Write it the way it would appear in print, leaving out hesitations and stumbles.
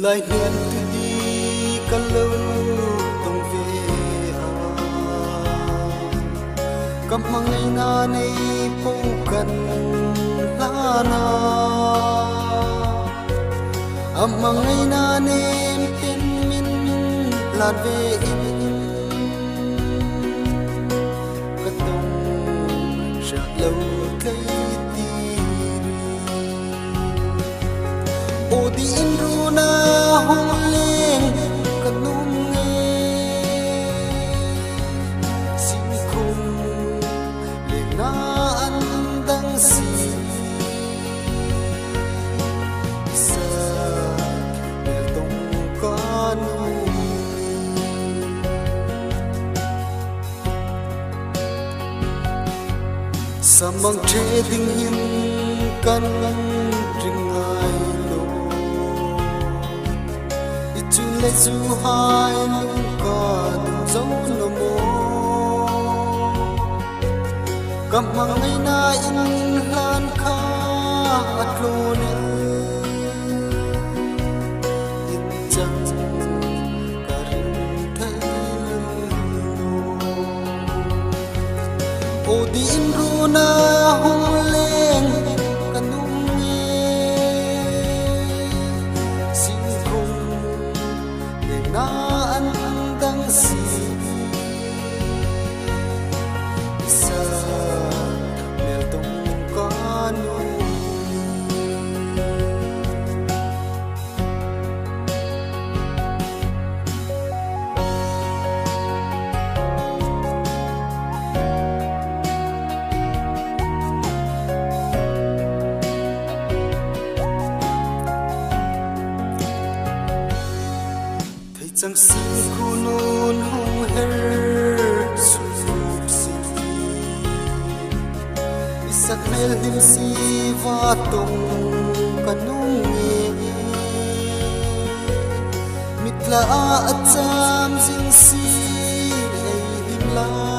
lại hiền tu đi cả lâu tông về cầm mang ngày na này phố cần la na mang ngày na nem tin min lan về in cất tông sợ lâu cây ô đi in ru na hong lên kanum nghe xin khung để na ăn đắng xì sa để tung con sa mang che tình hiền căn rình ai lệ du hai lung còn dấu nô mô cầm mang ngày na in lan kha at lô nè in chăng cả rừng thấy ô đi in ru na hung lên kanum na an dang si sa mel tung con chẳng xin khu nôn hông her sụp xì isat mel him si va tông kanung nghe mitla a cham jing si ei him la